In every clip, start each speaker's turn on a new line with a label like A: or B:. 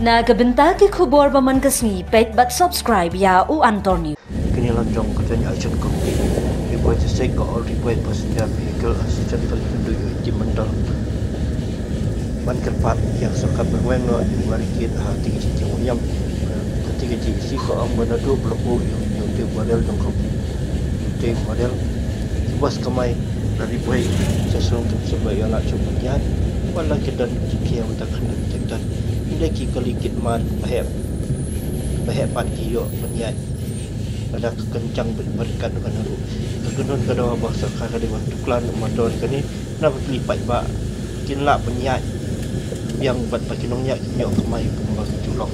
A: Na kabenta ki khubor baman kasni pet but subscribe ya u Antonio.
B: Kini lanjong katanya action kopi. Ribuan sesek ko ribuan passenger vehicle assistant terlalu di mental. Ban kerpat yang sekat bermain lo marikit hati cincin uyam. Ketika cici ko ang manado pelaku yang tu model jongkok. Tu model bos kemai dari boy sesuatu sebab yang nak cumanya. Wala kita kiam tak kena tak Lagi kelikit mat bahaya pati yo penyat ada kekencang berikan dengan haru kegenun kedua bahasa kata di tuklan motor kini nak lipat ba kinla penyat yang buat pakinongnya kinyo kemai kembang julong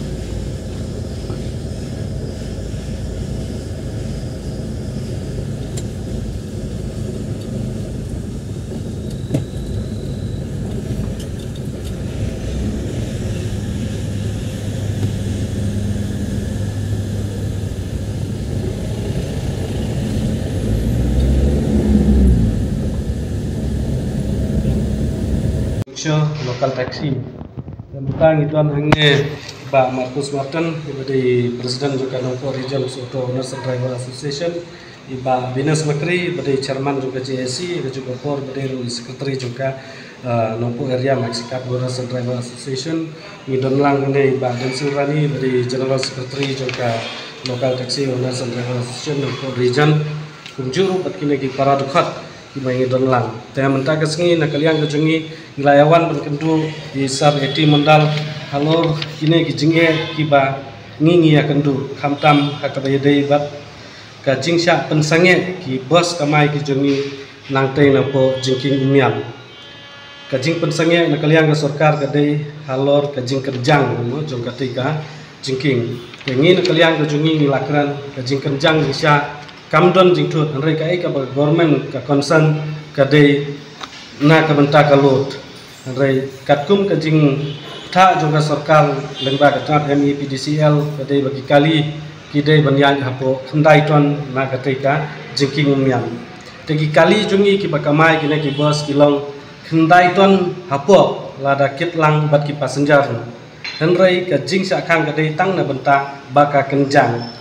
C: local taxi dan butang itu hanya Pak Marcus Martin dari Presiden juga Nongko Region Auto Owners and Driver Association, Pak Venus Makri dari Chairman juga JSC, juga Por dari Sekretari juga Nongko Area Mexicat Owners and Driver Association, Midon Lang ini Pak Densil Rani dari General Secretary juga Local Taxi Owners and Driver Association Nongko Region, kunjuru kini para dekat kibangi don lang. Taya mentah kesengi nakaliang kejungi ilayawan berkendu di sar eti mendal halor kini kijinge kiba ngingi ya kendu kamtam hakabayadei bat kajing syak pensange ki bos kamai kijungi nangtei napo jingking umiam. Kajing pensange nakaliang ke sorkar kadei halor kajing kerjang jong katika jingking. Yengi nakaliang kejungi ngilakran kajing kerjang isya kamdon jingtut anrei kai ka government ka concern kadai na ka benta ka lot anrei katkum ka jing tha juga sarkar lengba ka tat MEPDCL kadai bagi kali kidai banyan hapo khandai ton na katai ka jingking umyan tegi kali jungi ki bakamai kine ki bos kilong khandai ton hapo lada kitlang bat ki passenger anrei ka jing sa khang kadai tang na benta baka kenjang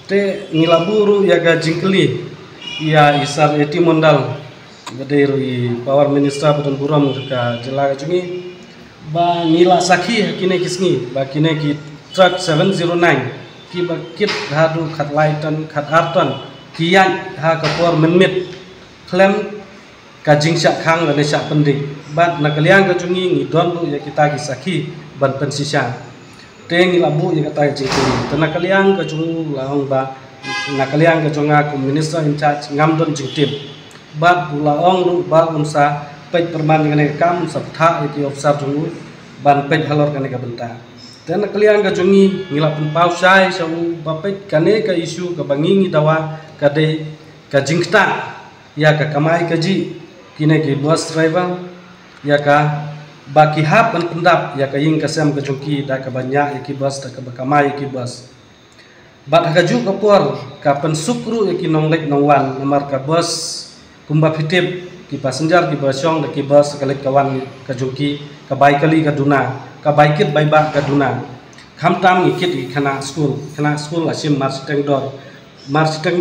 C: te ngilaburu ya ga jingkeli ya isar eti mondal gadai rui power minister Badan Buram juga jela jungi ba ngila sakhi kine kisngi ba kine ki truck 709 ki ba kit hadu khat laitan khat arton kiyan ha kapor menmit klem ka jingsya khang la nesya pendik bat nakaliang ka jungi ngidon bu ya kita ki sakhi ban pensisya teng labu ya kata jingkeli tena kaliang ke jung laong ba nakaliang ke jonga ku minister in charge ngamdon jingtim bat laong ru ba unsa pej perman ngane kam sabtha iki ofsar jungu ban pej halor kane ka benta tena kaliang ke jungi ngila pun pausai sau ba pej kane ka isu ka bangingi dawa kade ka jingta ya ka kamai kaji kine ki bus driver ya ka baki hap dan pendap ya kaying kasam ke jongki da ka banyak iki bus da ka bakamai iki bus bat haju ka por ka pensukru iki nonglek nongwan nomor ka bus kumba fitip ki passenger ki basong da ki bus kalek kawan ka jongki ka bai kali ka duna ka baikit bai ba ka duna khamtam ikit ki khana school asim marsteng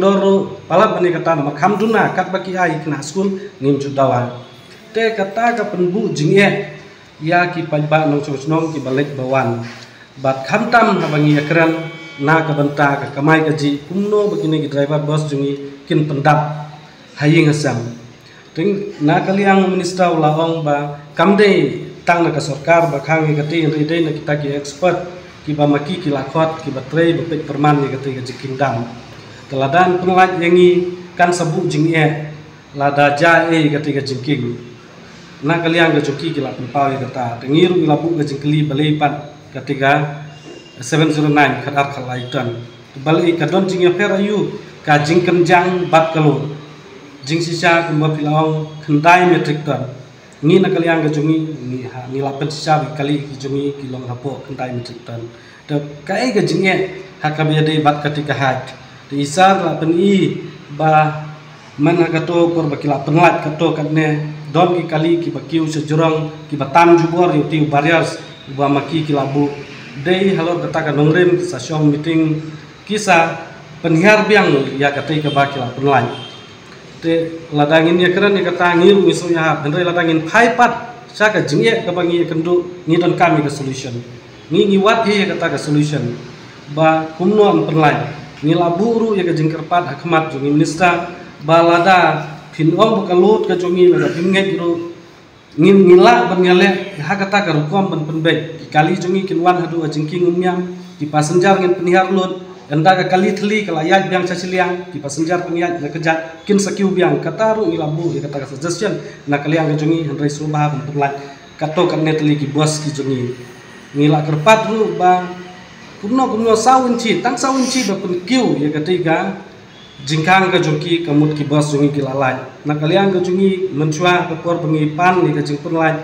C: dor ro palap bani kata ma kham duna kat baki ai khana school nim judawa te kata ka penbu jingye ya ki pajba nong nong ki balik bawan bat khamtam habangi akran na ka benta ka kamai kaji kumno begini ki driver bus jungi kin pendap haying asam ting na kaliang minister laong ba kamde tang na ka sarkar ba khangi kati ride na kita ki expert ki ba maki ki lakhot ki batrei bepek perman ni kati ka jikindam teladan penlaj yangi kan sabu jingie lada jae kati ka jingking na kaliang ke joki kila pempau ya kata tengiru ilabu ke jingkeli balai pat ketika 709 kadar kalaitan balai kadon jingya perayu ka jingkenjang bat kalo jing sisa kumba pilaong kendai metrik ton ni na kaliang ke jungi ni lapen sisa kali jungi kilong hapo kendai metrik ton de kai ke jingye hakabiade bat ketika hat di isar lapen i ba mana kato kor bakila penlat kato katne don ki kali ki bakiu sejurang ki batam jubor yuti barriers ba maki ki labu Day halor kata ka nongrim sa syong meeting kisah penhiar biang ya katai ka bakila penlai. Te ladangin ya keran ya kata ngir misu ya hendrai ladangin phaipat saka jingye ka bangi kendu ngidon kami ka solution. Ngiwat ya kata ka solution. Ba kumno penlai. Ngilaburu ya ka jingkerpat hakmat jungi minister balada pinong bakalut ka jungi lada pinget ru ngila ban ngale ha kata ka rukom ban penbek kali jungi kinwan hadu ajingking umyam ki pasenjar ngin penihar lut enda ka kali thli kala yaj biang chachiliang ki pasenjar peniyaj na kejat kin sakiu biang kata ru ilabu ya kata ka suggestion na kaliang ka jungi hendrai subah ban penlat kato kan netli ki bos ki jungi ngila kerpat ru ba kumno sawinci tang sawinci ba penkiu ya ketiga jingkang ka jungki kamut ki bos jungi ki lalai na kaliang ka jungi menchua ka por pengipan ni ka jingpun lai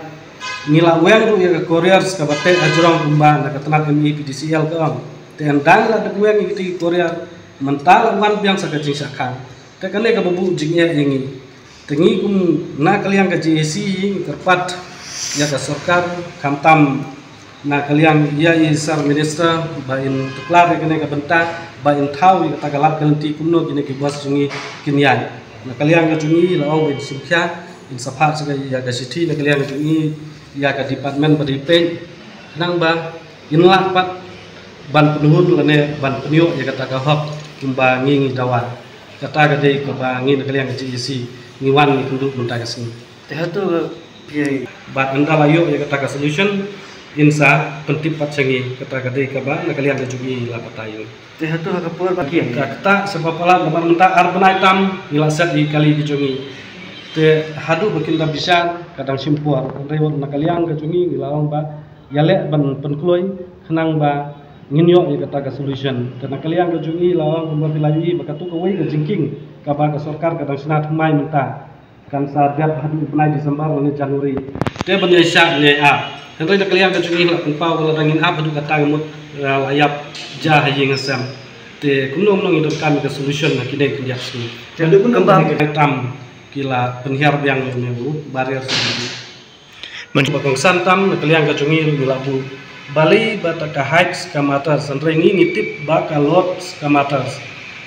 C: ngila weng ru ya ka couriers ka bate ajrong kumba na ka tenak mi PDCL ka ang te andang la de weng ki courier mental wan biang sa ka jing sakang te kane ka bubu jingye yangi tengi kum na kaliang ka JC kerpat ya ka sarkar kamtam na kaliang ya isar minister ba in tuklar kene ka bentak ba in thau ka tagalap kalenti kumno kine ki bos jungi kinyan na kaliang ka jungi laong bin sumkhya in saphat sa ya ka city na kaliang ka jungi ya ka department ba dipen nang ba inlah pat ban penuhun lane ban penio ya kata ka hop kumba ngi dawan kata ka dei ka ba ngi na kaliang ka JC ngiwan ni kundu bentak ka sini teh tu pi ba anda layo ya kata ka solution insa pentip pat sangi kata kadai kaba na kalian ka jugi la patayo te hatu ha kapur baki kata sebab pala lamar menta arban item nilasat di kali ki jungi te hadu bakinda bisa kadang simpuar rewon na kalian ka jungi ngilawang ba yale ban penkloi khnang ba nginyo ya kata ka solution karena kalian ka jungi lawang kumba bilayi bakatu ka wei ka jingking kaba ka sarkar kadang senat mai menta kan sarjat hadu penai Desember ni Januari te ban yasha ne a Henry na kaliang ka jungi la pau kala dangin apa du kata ngamut layap jah yeng asam te kumno nong idor kami ka solution na kidai kinjak sini jadi pun kembang tam kila penhiar biang mebu barrier sini bakong santam na kaliang ka jungi labu bali bata ka heights kamatar sanrengi ngitip ba kalot kamatar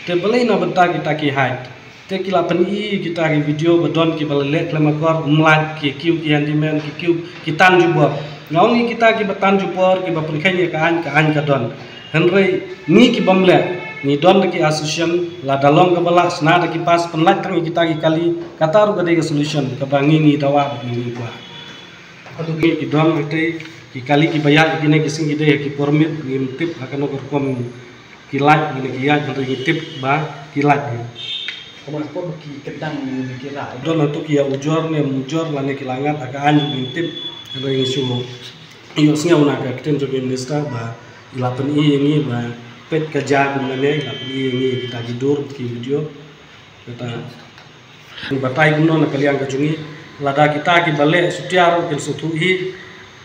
C: te bali na benta kita ki height te kila peni kita ki video badon ki balek lemakor umlat ki kiu ki handyman ki kiu kitan jubor ngongi kita ki batan jupor ki baprikhanya ka an ka don henry ni ki bamle ni don ki association la dalong ka bala sna ki pas penlat kang kita ki kali kataru ka de solution ka bangi ni dawa ni kwa adu ki don te ki kali ki bayar ki ne ki sing de ki permit ni tip akan kom ki lat ni ki ya henry tip ba ki lat
D: Kamu pun ki kedang ni kira
C: don untuk ya ujor ne mujor la ne ki langat aka an ni tip henry sumo iyo singa una ka kiten jogi minister ba ilapan ini ba pet kerja gumane ilapan ini kita tidur ki video kata batai gumno na kaliang ka jungi lada kita ki bale sutiar ken sutuhi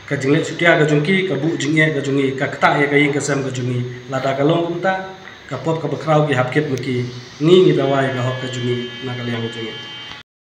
C: ka jingle sutiar ka jungki ka bu jingye ka jungi ka kta ya ka yin ka sam ka jungi lada ka long kumta ka pop ka bakrau ki hapket maki ni dawai ka hok ka jungi na kaliang ka jungi